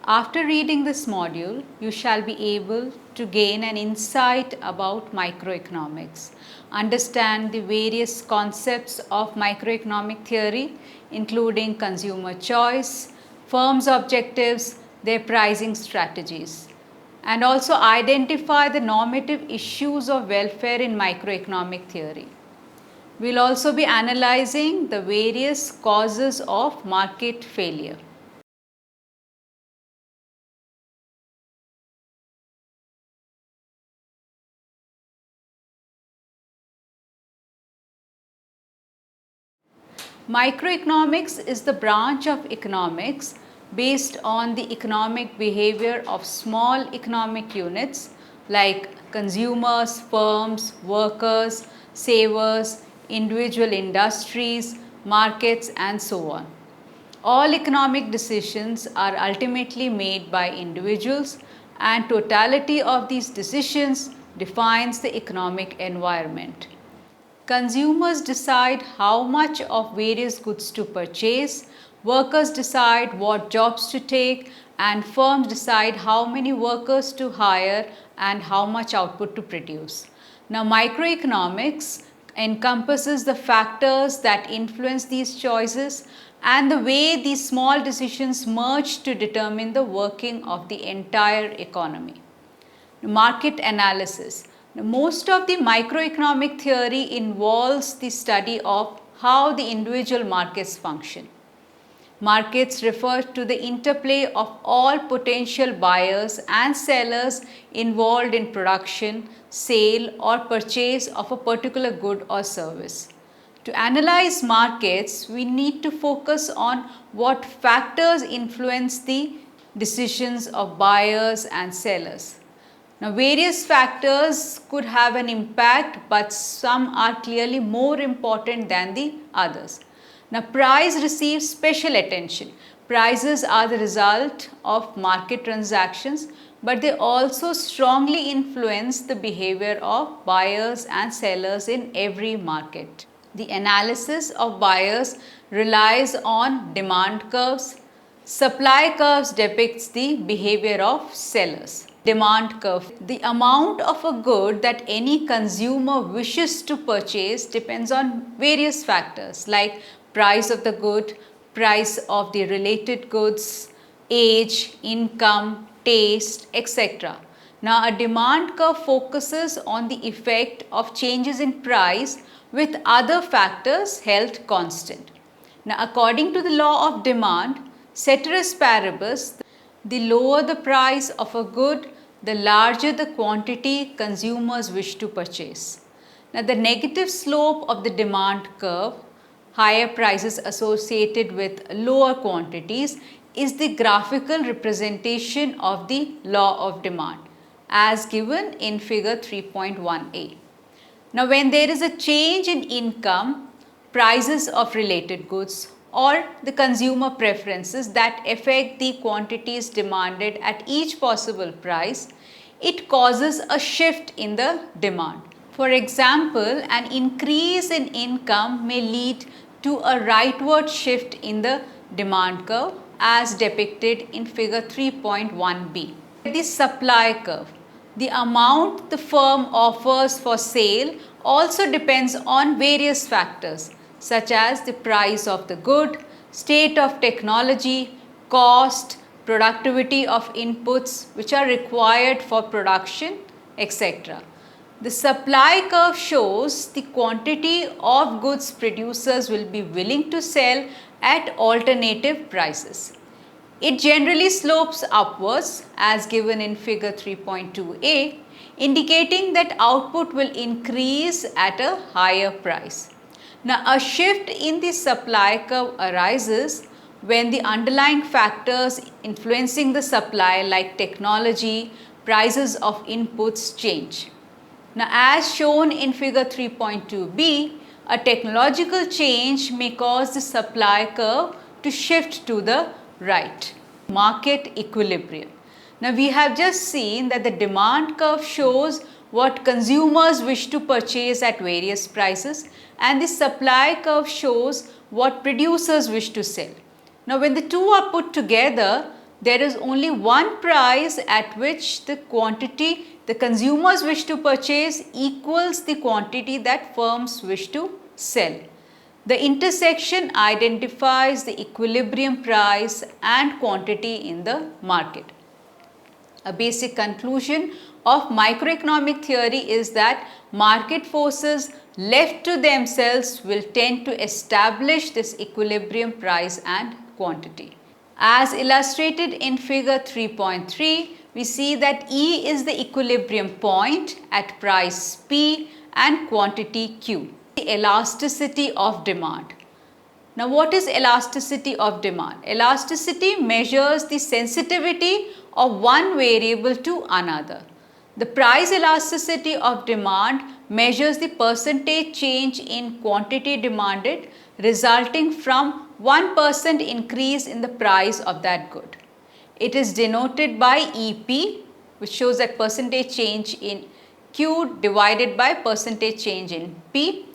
After reading this module, you shall be able to gain an insight about microeconomics, understand the various concepts of microeconomic theory, including consumer choice, firms' objectives, their pricing strategies, and also identify the normative issues of welfare in microeconomic theory. We'll also be analyzing the various causes of market failure. Microeconomics is the branch of economics based on the economic behavior of small economic units like consumers, firms, workers, savers, individual industries, markets, and so on. All economic decisions are ultimately made by individuals, and totality of these decisions defines the economic environment. Consumers decide how much of various goods to purchase, workers decide what jobs to take, and firms decide how many workers to hire and how much output to produce. Now, microeconomics encompasses the factors that influence these choices and the way these small decisions merge to determine the working of the entire economy. Market analysis. Most of the microeconomic theory involves the study of how the individual markets function. Markets refer to the interplay of all potential buyers and sellers involved in production, sale, or purchase of a particular good or service. To analyze markets, we need to focus on what factors influence the decisions of buyers and sellers. Now, various factors could have an impact, but some are clearly more important than the others. Now, price receives special attention. Prices are the result of market transactions, but they also strongly influence the behavior of buyers and sellers in every market. The analysis of buyers relies on demand curves. Supply curves depicts the behavior of sellers. Demand curve. The amount of a good that any consumer wishes to purchase depends on various factors like price of the good, price of the related goods, age, income, taste, etc. Now, a demand curve focuses on the effect of changes in price with other factors held constant. Now, according to the law of demand, ceteris paribus, the lower the price of a good, the larger the quantity consumers wish to purchase. Now, the negative slope of the demand curve, higher prices associated with lower quantities, is the graphical representation of the law of demand as given in figure 3.1a. Now, when there is a change in income, prices of related goods, or the consumer preferences that affect the quantities demanded at each possible price, it causes a shift in the demand. For example, an increase in income may lead to a rightward shift in the demand curve as depicted in figure 3.1b. The supply curve. The amount the firm offers for sale also depends on various factors such as the price of the good, state of technology, cost, productivity of inputs which are required for production, etc. The supply curve shows the quantity of goods producers will be willing to sell at alternative prices. It generally slopes upwards as given in figure 3.2a, indicating that output will increase at a higher price. Now, a shift in the supply curve arises when the underlying factors influencing the supply like technology, prices of inputs change. Now, as shown in figure 3.2b, a technological change may cause the supply curve to shift to the right. Market equilibrium. Now, we have just seen that the demand curve shows what consumers wish to purchase at various prices, and the supply curve shows what producers wish to sell. Now, when the two are put together, there is only one price at which the quantity the consumers wish to purchase equals the quantity that firms wish to sell. The intersection identifies the equilibrium price and quantity in the market. A basic conclusion of microeconomic theory is that market forces left to themselves will tend to establish this equilibrium price and quantity. As illustrated in figure 3.3, we see that E is the equilibrium point at price P and quantity Q. The elasticity of demand. Now, what is elasticity of demand? Elasticity measures the sensitivity of one variable to another. The price elasticity of demand measures the percentage change in quantity demanded resulting from 1% increase in the price of that good. It is denoted by EP, which shows that percentage change in Q divided by percentage change in P.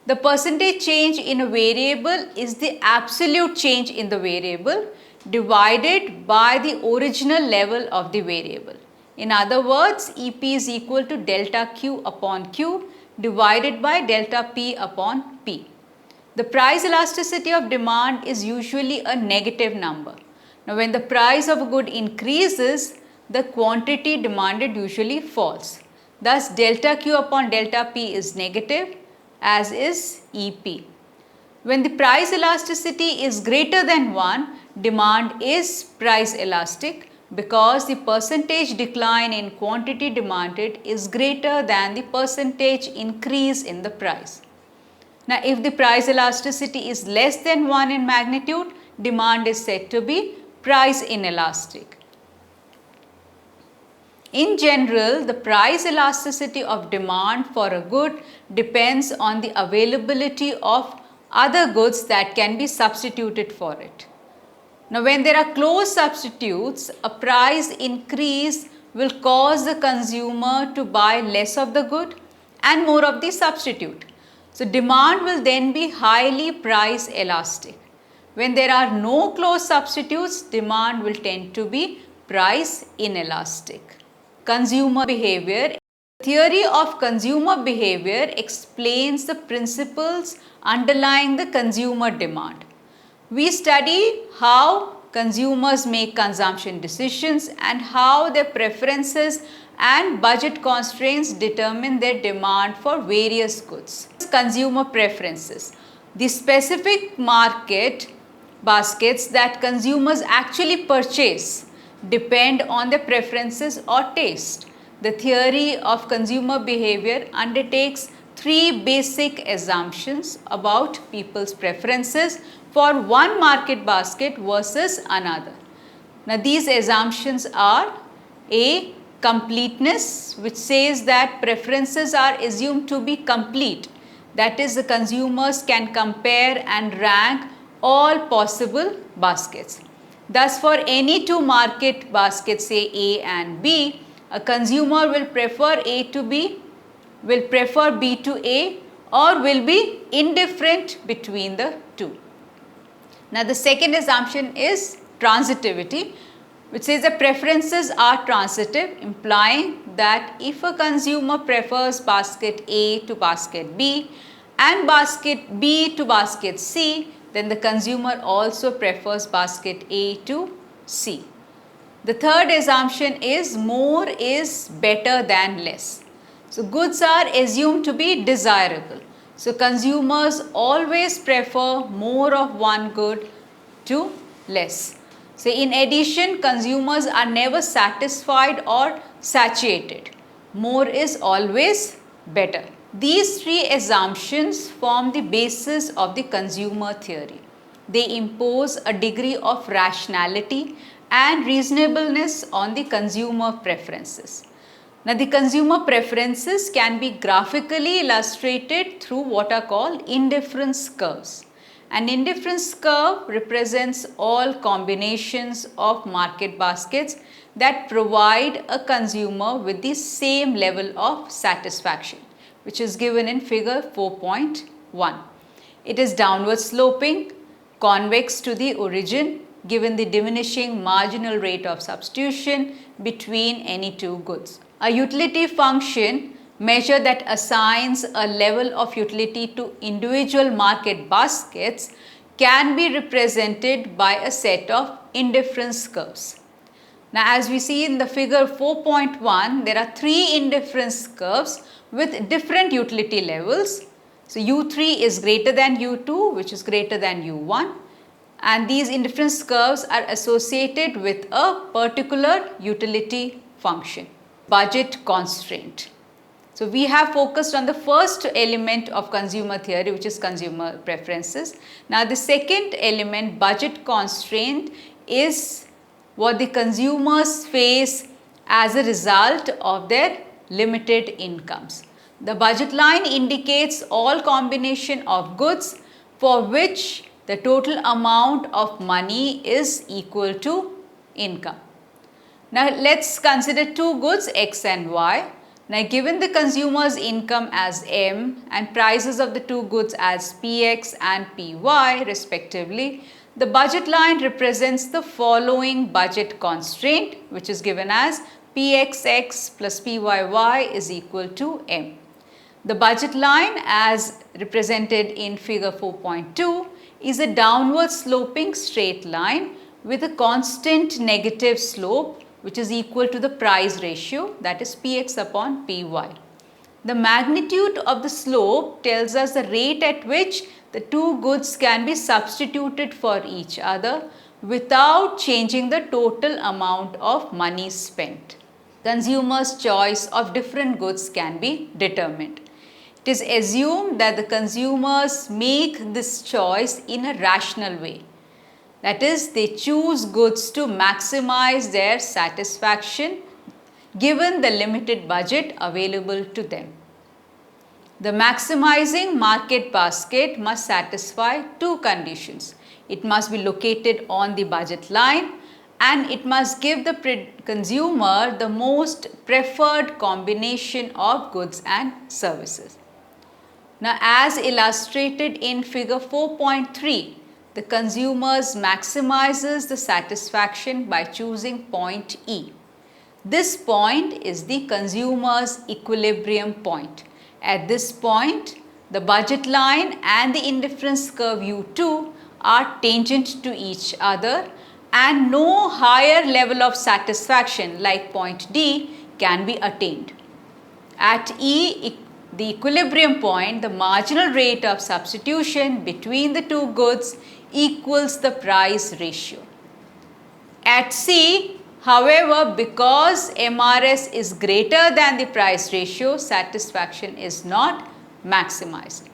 The percentage change in a variable is the absolute change in the variable divided by the original level of the variable. In other words, EP is equal to delta Q upon Q divided by delta P upon P. The price elasticity of demand is usually a negative number. Now, when the price of a good increases, the quantity demanded usually falls. Thus, delta Q upon delta P is negative, as is EP. When the price elasticity is greater than 1, demand is price elastic because the percentage decline in quantity demanded is greater than the percentage increase in the price. Now, if the price elasticity is less than 1 in magnitude, demand is said to be price inelastic. In general, the price elasticity of demand for a good depends on the availability of other goods that can be substituted for it. Now, when there are close substitutes, a price increase will cause the consumer to buy less of the good and more of the substitute. So, demand will then be highly price elastic. When there are no close substitutes, demand will tend to be price inelastic. Consumer behavior. The theory of consumer behavior explains the principles underlying the consumer demand. We study how consumers make consumption decisions and how their preferences and budget constraints determine their demand for various goods. Consumer preferences. The specific market baskets that consumers actually purchase depend on their preferences or taste. The theory of consumer behavior undertakes 3 basic assumptions about people's preferences for one market basket versus another. Now, these assumptions are A. Completeness, which says that preferences are assumed to be complete. That is, the consumers can compare and rank all possible baskets. Thus, for any 2 market baskets, say A and B, a consumer will prefer A to B, will prefer B to A, or will be indifferent between the 2. Now, the second assumption is transitivity, which says that preferences are transitive, implying that if a consumer prefers basket A to basket B and basket B to basket C, then the consumer also prefers basket A to C. The third assumption is more is better than less. So, goods are assumed to be desirable. So, consumers always prefer more of one good to less. So, in addition, consumers are never satisfied or satiated. More is always better. These 3 assumptions form the basis of the consumer theory. They impose a degree of rationality and reasonableness on the consumer preferences. Now, the consumer preferences can be graphically illustrated through what are called indifference curves. An indifference curve represents all combinations of market baskets that provide a consumer with the same level of satisfaction, which is given in figure 4.1. It is downward sloping, convex to the origin, given the diminishing marginal rate of substitution between any two goods. A utility function measure that assigns a level of utility to individual market baskets can be represented by a set of indifference curves. Now, as we see in the figure 4.1, there are three indifference curves with different utility levels. So, U3 is greater than U2, which is greater than U1, and these indifference curves are associated with a particular utility function, budget constraint. So, we have focused on the first element of consumer theory, which is consumer preferences. Now, the second element, budget constraint, is what the consumers face as a result of their limited incomes. The budget line indicates all combination of goods for which the total amount of money is equal to income. Now, let's consider two goods X and Y. Now, given the consumer's income as M and prices of the two goods as Px and Py respectively, the budget line represents the following budget constraint, which is given as Pxx plus Pyy is equal to M. The budget line, as represented in figure 4.2, is a downward sloping straight line with a constant negative slope, which is equal to the price ratio, that is Px upon Py. The magnitude of the slope tells us the rate at which the two goods can be substituted for each other without changing the total amount of money spent. Consumers' choice of different goods can be determined. It is assumed that the consumers make this choice in a rational way. That is, they choose goods to maximize their satisfaction given the limited budget available to them. The maximizing market basket must satisfy two conditions. It must be located on the budget line and it must give the consumer the most preferred combination of goods and services. Now, as illustrated in figure 4.3, the consumers maximizes the satisfaction by choosing point E. This point is the consumer's equilibrium point. At this point, the budget line and the indifference curve U2 are tangent to each other and no higher level of satisfaction like point D can be attained. At E, the equilibrium point, the marginal rate of substitution between the two goods equals the price ratio. At C, however, because MRS is greater than the price ratio, satisfaction is not maximized.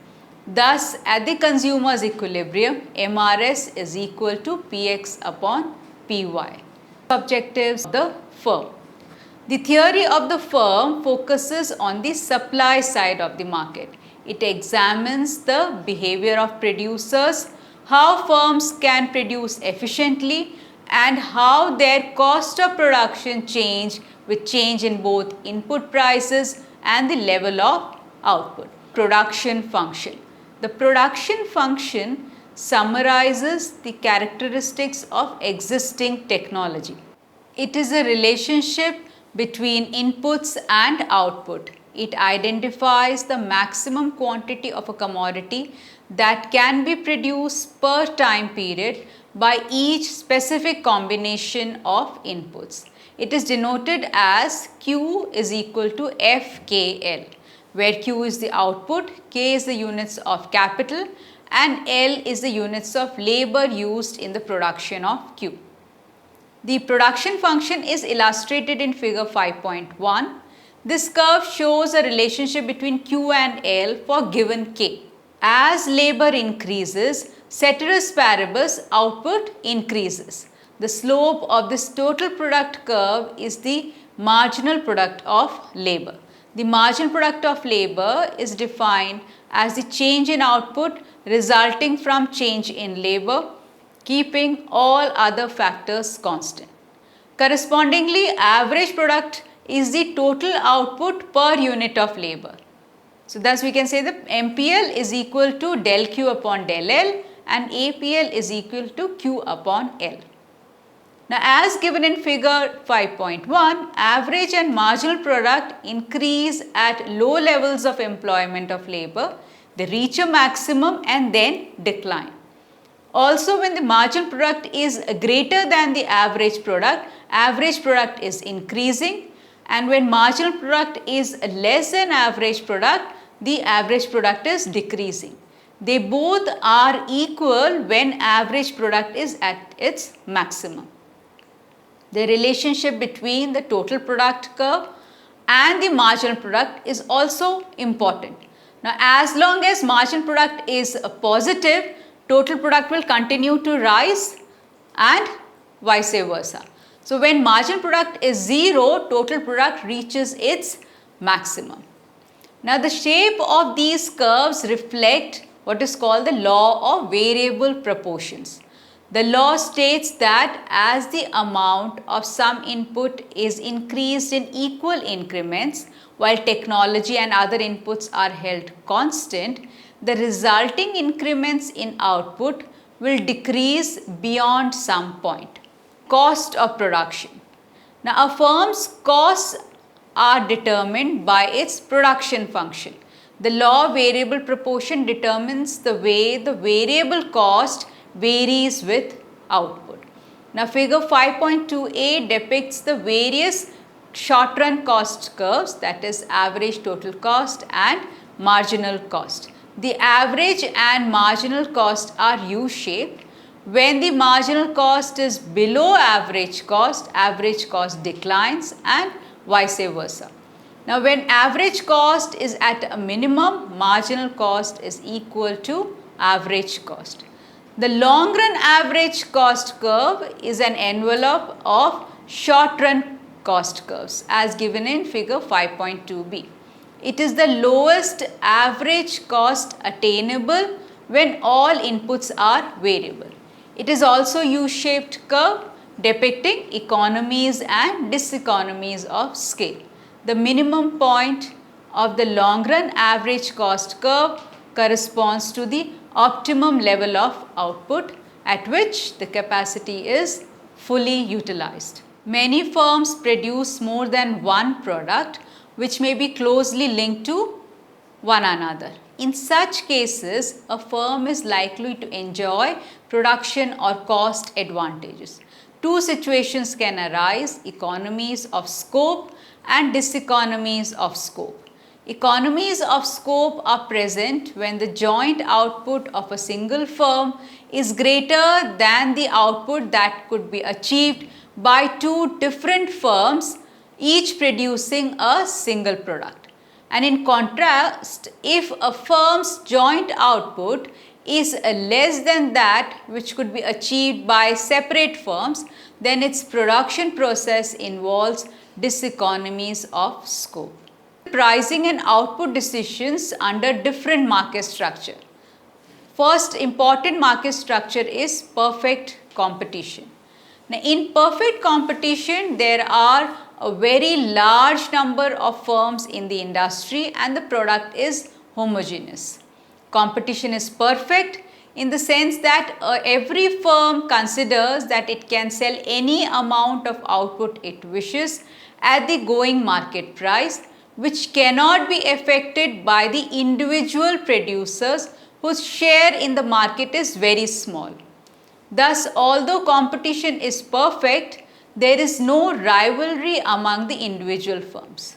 Thus, at the consumer's equilibrium, MRS is equal to Px upon Py. Objectives of the firm. The theory of the firm focuses on the supply side of the market. It examines the behavior of producers, how firms can produce efficiently, and how their cost of production change with change in both input prices and the level of output. Production function. The production function summarizes the characteristics of existing technology. It is a relationship between inputs and output. It identifies the maximum quantity of a commodity that can be produced per time period by each specific combination of inputs. It is denoted as Q is equal to FKL, where Q is the output, K is the units of capital, and L is the units of labor used in the production of Q. The production function is illustrated in figure 5.1. This curve shows a relationship between Q and L for given K. As labor increases, ceteris paribus output increases. The slope of this total product curve is the marginal product of labor. The marginal product of labor is defined as the change in output resulting from change in labor, keeping all other factors constant. Correspondingly, average product is the total output per unit of labor. So, thus we can say that MPL is equal to del Q upon del L and APL is equal to Q upon L. Now, as given in figure 5.1, average and marginal product increase at low levels of employment of labor. They reach a maximum and then decline. Also, when the marginal product is greater than the average product is increasing, and when marginal product is less than average product, the average product is decreasing. They both are equal when average product is at its maximum. The relationship between the total product curve and the marginal product is also important. Now, as long as marginal product is positive, total product will continue to rise and vice versa. So, when marginal product is 0, total product reaches its maximum. Now, the shape of these curves reflect what is called the law of variable proportions. The law states that as the amount of some input is increased in equal increments, while technology and other inputs are held constant, the resulting increments in output will decrease beyond some point. Cost of production. Now, a firm's costs are determined by its production function. The law of variable proportion determines the way the variable cost varies with output. Now, figure 5.2a depicts the various short run cost curves, that is average total cost and marginal cost. The average and marginal cost are U-shaped. When the marginal cost is below average cost declines and vice versa. Now, when average cost is at a minimum, marginal cost is equal to average cost. The long run average cost curve is an envelope of short run cost curves as given in figure 5.2b. It is the lowest average cost attainable when all inputs are variable. It is also U-shaped curve depicting economies and diseconomies of scale. The minimum point of the long run average cost curve corresponds to the optimum level of output at which the capacity is fully utilized. Many firms produce more than one product which may be closely linked to one another. In such cases, a firm is likely to enjoy production or cost advantages. Two situations can arise: economies of scope and diseconomies of scope. Economies of scope are present when the joint output of a single firm is greater than the output that could be achieved by two different firms, each producing a single product. And in contrast, if a firm's joint output is less than that which could be achieved by separate firms, then its production process involves diseconomies of scope. Pricing and output decisions under different market structure. First important market structure is perfect competition. Now, in perfect competition, there are a very large number of firms in the industry and the product is homogeneous. Competition is perfect in the sense that every firm considers that it can sell any amount of output it wishes at the going market price, which cannot be affected by the individual producers whose share in the market is very small. Thus, although competition is perfect, there is no rivalry among the individual firms.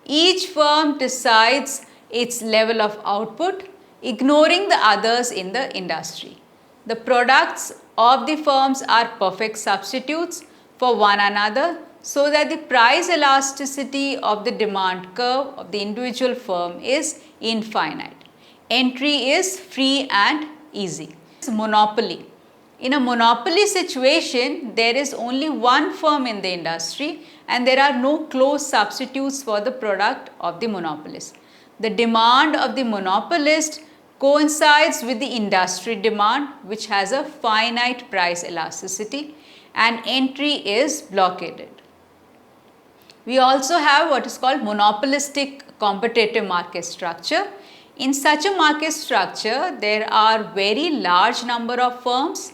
Each firm decides its level of output, ignoring the others in the industry. The products of the firms are perfect substitutes for one another, so that the price elasticity of the demand curve of the individual firm is infinite. Entry is free and easy. Monopoly. In a monopoly situation, there is only one firm in the industry and there are no close substitutes for the product of the monopolist. The demand of the monopolist coincides with the industry demand, which has a finite price elasticity, and entry is blockaded. We also have what is called monopolistic competitive market structure. In such a market structure, there are very large number of firms,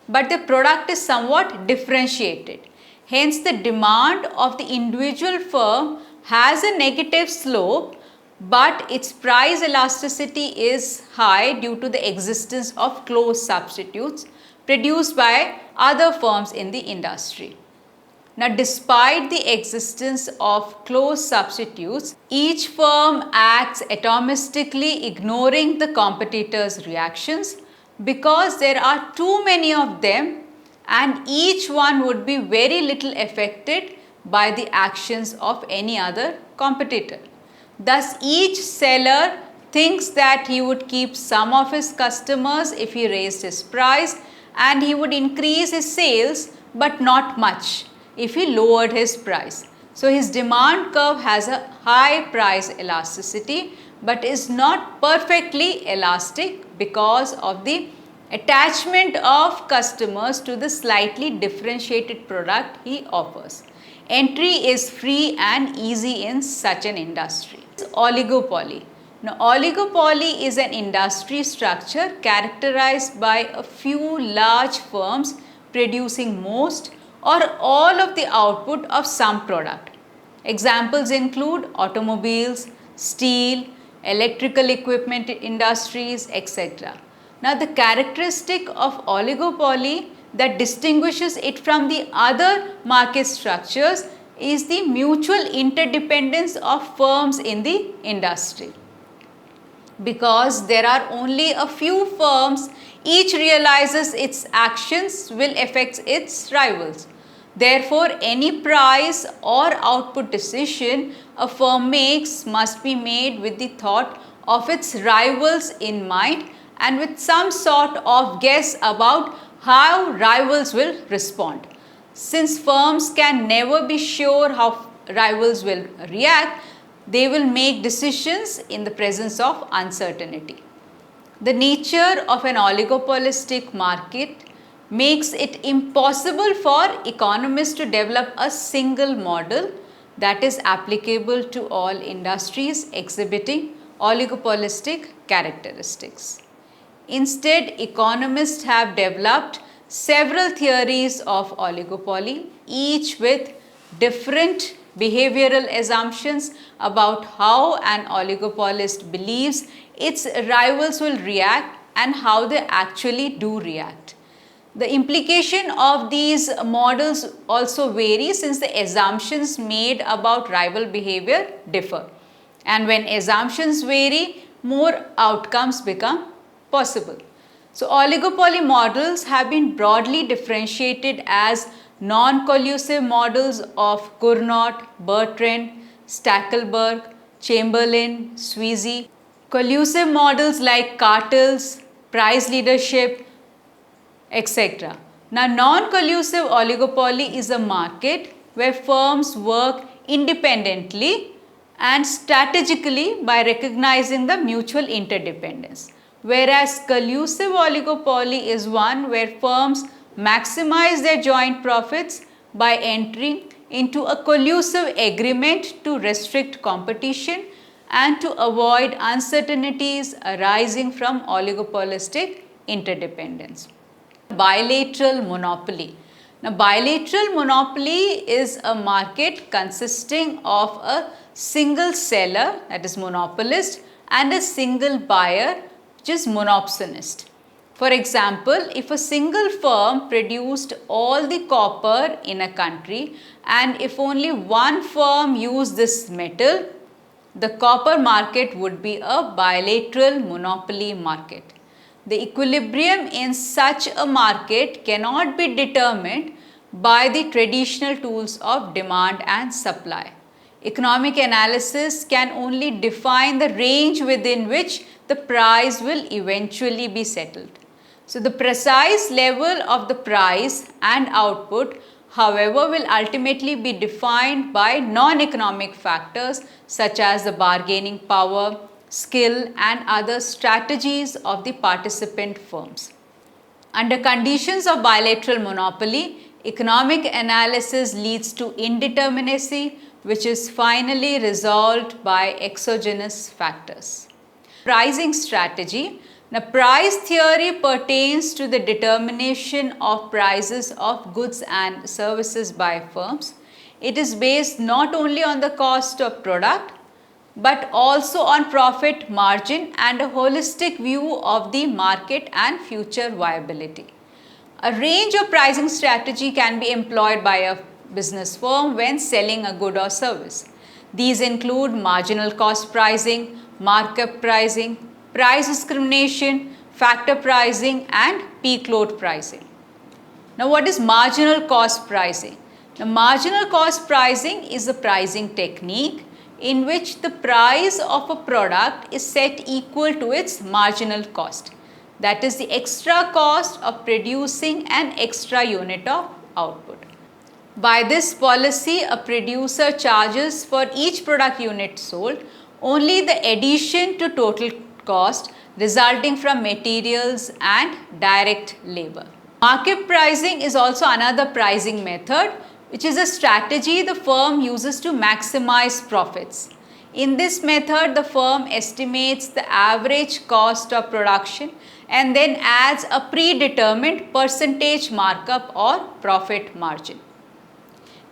but the product is somewhat differentiated. Hence, the demand of the individual firm has a negative slope, but its price elasticity is high due to the existence of close substitutes produced by other firms in the industry. Now, despite the existence of close substitutes, each firm acts atomistically, ignoring the competitors' reactions because there are too many of them, and each one would be very little affected by the actions of any other competitor. Thus, each seller thinks that he would keep some of his customers if he raised his price, and he would increase his sales but not much if he lowered his price. So, his demand curve has a high price elasticity but is not perfectly elastic because of the attachment of customers to the slightly differentiated product he offers. Entry is free and easy in such an industry. Oligopoly. Now, oligopoly is an industry structure characterized by a few large firms producing most or all of the output of some product. Examples include automobiles, steel, electrical equipment industries, etc. Now, the characteristic of oligopoly that distinguishes it from the other market structures is the mutual interdependence of firms in the industry. Because there are only a few firms, each realizes its actions will affect its rivals. Therefore, any price or output decision a firm makes must be made with the thought of its rivals in mind and with some sort of guess about how rivals will respond. Since firms can never be sure how rivals will react, they will make decisions in the presence of uncertainty. The nature of an oligopolistic market makes it impossible for economists to develop a single model that is applicable to all industries exhibiting oligopolistic characteristics. Instead, economists have developed several theories of oligopoly, each with different behavioral assumptions about how an oligopolist believes its rivals will react and how they actually do react. The implication of these models also vary since the assumptions made about rival behavior differ. And when assumptions vary, more outcomes become possible. So, oligopoly models have been broadly differentiated as non-collusive models of Cournot, Bertrand, Stackelberg, Chamberlain, Sweezy, collusive models like cartels, price leadership, etc. Now, non-collusive oligopoly is a market where firms work independently and strategically by recognizing the mutual interdependence. Whereas collusive oligopoly is one where firms maximize their joint profits by entering into a collusive agreement to restrict competition and to avoid uncertainties arising from oligopolistic interdependence. Bilateral monopoly. Now, bilateral monopoly is a market consisting of a single seller, that is monopolist, and a single buyer, which is monopsonist. For example, if a single firm produced all the copper in a country and if only one firm used this metal, the copper market would be a bilateral monopoly market. The equilibrium in such a market cannot be determined by the traditional tools of demand and supply. Economic analysis can only define the range within which the price will eventually be settled. So, the precise level of the price and output, however, will ultimately be defined by non-economic factors such as the bargaining power, skill and other strategies of the participant firms. Under conditions of bilateral monopoly, economic analysis leads to indeterminacy, which is finally resolved by exogenous factors. Pricing strategy. Now, price theory pertains to the determination of prices of goods and services by firms. It is based not only on the cost of product but also on profit margin and a holistic view of the market and future viability. A range of pricing strategy can be employed by a business firm when selling a good or service. These include marginal cost pricing, markup pricing, price discrimination, factor pricing and peak load pricing. Now, what is marginal cost pricing? Now, marginal cost pricing is a pricing technique in which the price of a product is set equal to its marginal cost. That is the extra cost of producing an extra unit of output. By this policy, a producer charges for each product unit sold only the addition to total cost resulting from materials and direct labor. Market pricing is also another pricing method, which is a strategy the firm uses to maximize profits. In this method, the firm estimates the average cost of production and then adds a predetermined percentage markup or profit margin.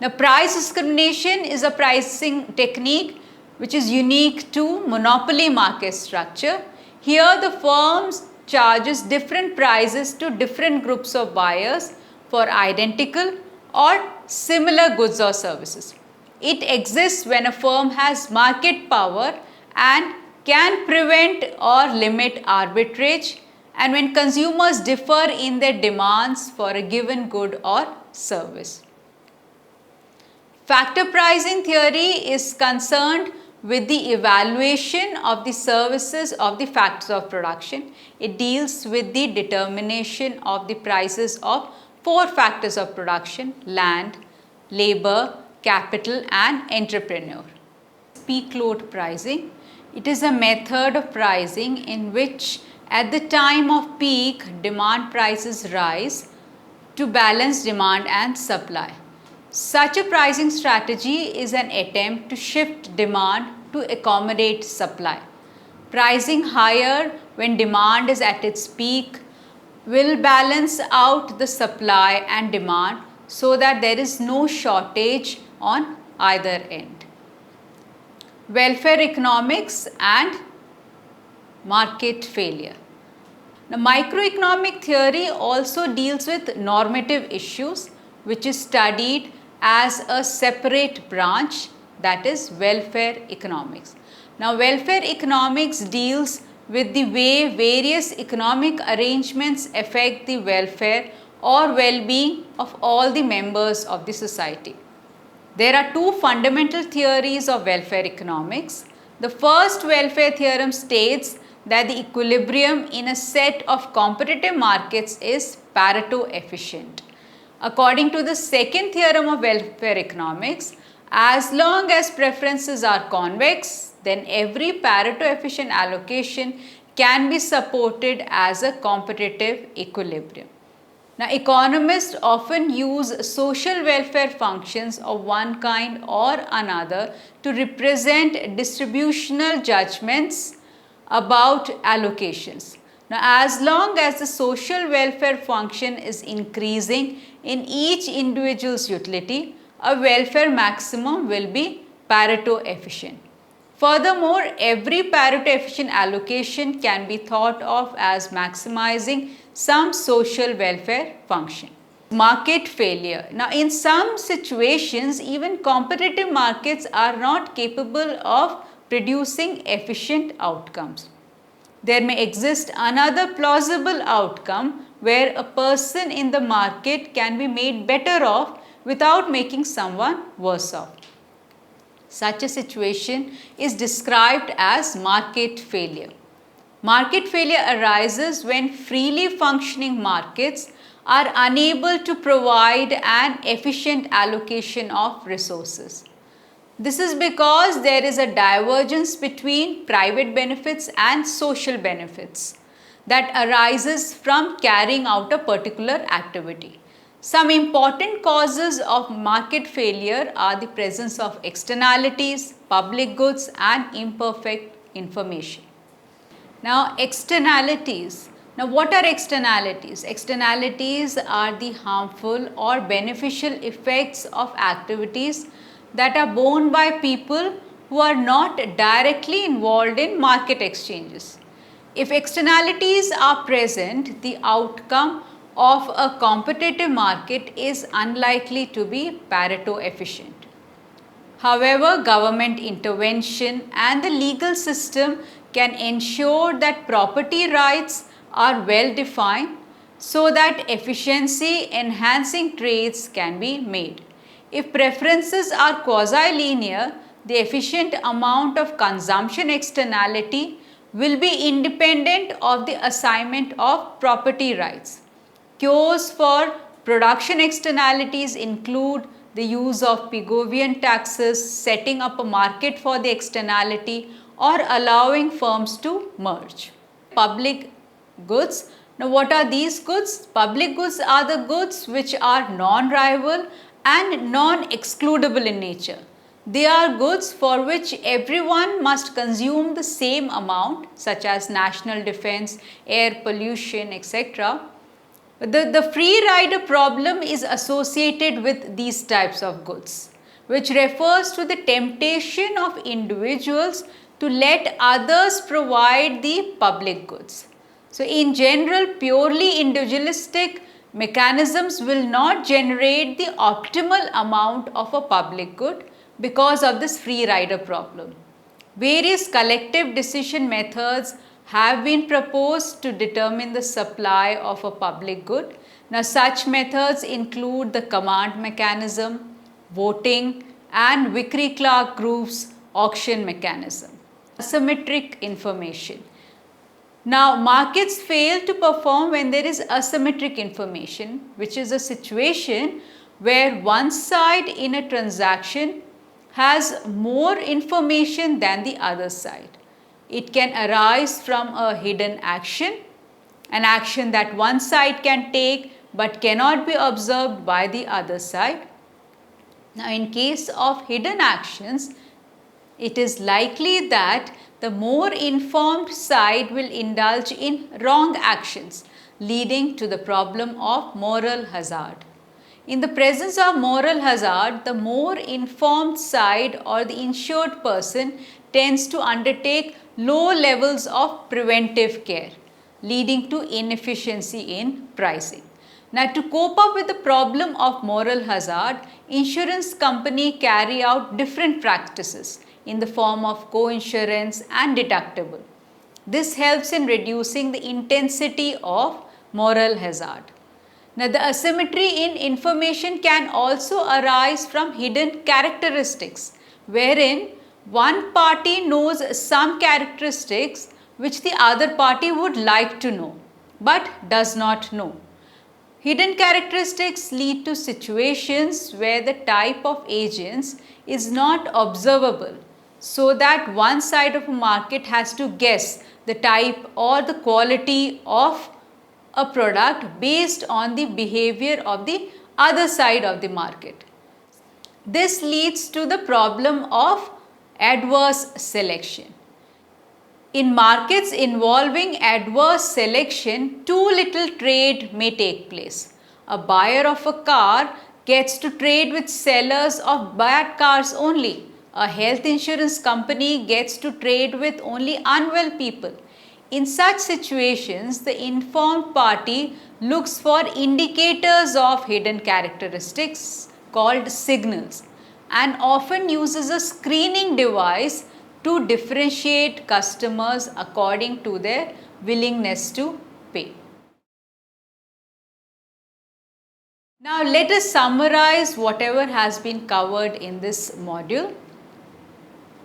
Now, price discrimination is a pricing technique which is unique to monopoly market structure. Here, the firm charges different prices to different groups of buyers for identical or similar goods or services. It exists when a firm has market power and can prevent or limit arbitrage, and when consumers differ in their demands for a given good or service. Factor pricing theory is concerned with the evaluation of the services of the factors of production. It deals with the determination of the prices of 4 factors of production: land, labor, capital and entrepreneur. Peak load pricing. It is a method of pricing in which at the time of peak demand prices rise to balance demand and supply. Such a pricing strategy is an attempt to shift demand to accommodate supply. Pricing higher when demand is at its peak will balance out the supply and demand so that there is no shortage on either end. Welfare economics and market failure. Now, microeconomic theory also deals with normative issues, which is studied as a separate branch, that is welfare economics. Now, welfare economics deals with the way various economic arrangements affect the welfare or well-being of all the members of the society. There are 2 fundamental theories of welfare economics. The first welfare theorem states that the equilibrium in a set of competitive markets is Pareto efficient. According to the second theorem of welfare economics, as long as preferences are convex, then every Pareto efficient allocation can be supported as a competitive equilibrium. Now, economists often use social welfare functions of one kind or another to represent distributional judgments about allocations. Now, as long as the social welfare function is increasing in each individual's utility, a welfare maximum will be Pareto efficient. Furthermore, every Pareto efficient allocation can be thought of as maximizing some social welfare function. Market failure. Now, in some situations, even competitive markets are not capable of producing efficient outcomes. There may exist another plausible outcome where a person in the market can be made better off without making someone worse off. Such a situation is described as market failure. Market failure arises when freely functioning markets are unable to provide an efficient allocation of resources. This is because there is a divergence between private benefits and social benefits that arises from carrying out a particular activity. Some important causes of market failure are the presence of externalities, public goods and imperfect information. Now externalities. Now what are externalities? Externalities are the harmful or beneficial effects of activities that are borne by people who are not directly involved in market exchanges. If externalities are present, the outcome of a competitive market is unlikely to be Pareto efficient. However, government intervention and the legal system can ensure that property rights are well defined so that efficiency enhancing trades can be made. If preferences are quasi-linear, the efficient amount of consumption externality will be independent of the assignment of property rights. Cures for production externalities include the use of Pigovian taxes, setting up a market for the externality, or allowing firms to merge. Public goods. Now what are these goods? Public goods are the goods which are non-rival and non-excludable in nature. They are goods for which everyone must consume the same amount, such as national defense, air pollution, etc. The free rider problem is associated with these types of goods, which refers to the temptation of individuals to let others provide the public goods. So in general, purely individualistic mechanisms will not generate the optimal amount of a public good because of this free rider problem. Various collective decision methods have been proposed to determine the supply of a public good. Now such methods include the command mechanism, voting, and Vickrey-Clark Group's auction mechanism. Asymmetric information. Now markets fail to perform when there is asymmetric information, which is a situation where one side in a transaction has more information than the other side. It can arise from a hidden action, an action that one side can take but cannot be observed by the other side. Now in case of hidden actions, it is likely that the more informed side will indulge in wrong actions, leading to the problem of moral hazard. In the presence of moral hazard, the more informed side or the insured person tends to undertake low levels of preventive care, leading to inefficiency in pricing. Now, to cope up with the problem of moral hazard, insurance companies carry out different practices in the form of co-insurance and deductible. This helps in reducing the intensity of moral hazard. Now, the asymmetry in information can also arise from hidden characteristics, wherein one party knows some characteristics which the other party would like to know but does not know. Hidden characteristics lead to situations where the type of agents is not observable, so that one side of a market has to guess the type or the quality of a product based on the behavior of the other side of the market. This leads to the problem of adverse selection. In markets involving adverse selection, too little trade may take place. A buyer of a car gets to trade with sellers of bad cars only. A health insurance company gets to trade with only unwell people. In such situations, the informed party looks for indicators of hidden characteristics called signals and often uses a screening device to differentiate customers according to their willingness to pay. Now let us summarize whatever has been covered in this module.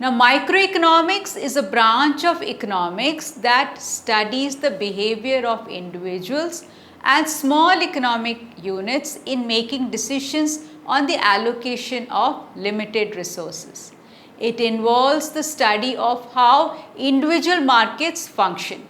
Now microeconomics is a branch of economics that studies the behavior of individuals and small economic units in making decisions on the allocation of limited resources. It involves the study of how individual markets function.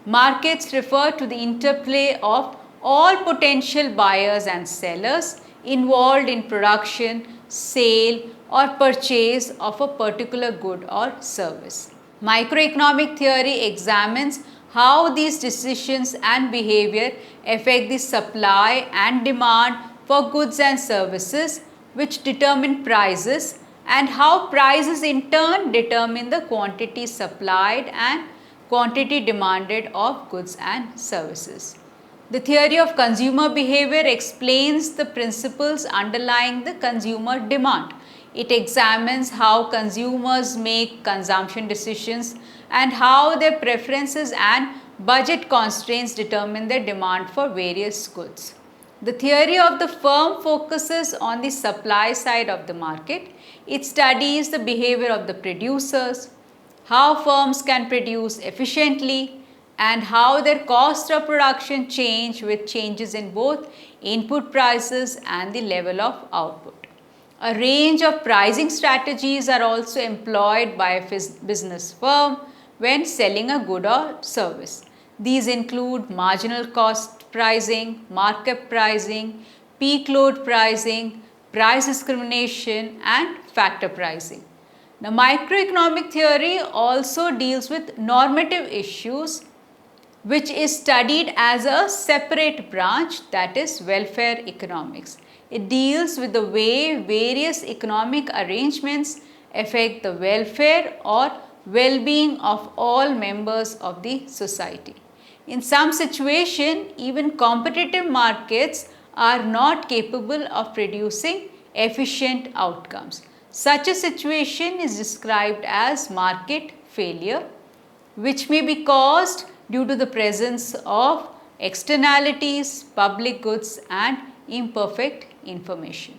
Markets refer to the interplay of all potential buyers and sellers involved in production, sale, or purchase of a particular good or service. Microeconomic theory examines how these decisions and behavior affect the supply and demand for goods and services, which determine prices, and how prices in turn determine the quantity supplied and quantity demanded of goods and services. The theory of consumer behavior explains the principles underlying the consumer demand. It examines how consumers make consumption decisions and how their preferences and budget constraints determine their demand for various goods. The theory of the firm focuses on the supply side of the market. It studies the behavior of the producers, how firms can produce efficiently, and how their cost of production change with changes in both input prices and the level of output. A range of pricing strategies are also employed by a business firm when selling a good or service. These include marginal cost pricing, markup pricing, peak load pricing, price discrimination, and factor pricing. Now, microeconomic theory also deals with normative issues, which is studied as a separate branch, that is welfare economics. It deals with the way various economic arrangements affect the welfare or well-being of all members of the society. In some situations, even competitive markets are not capable of producing efficient outcomes. Such a situation is described as market failure, which may be caused due to the presence of externalities, public goods, and imperfect information.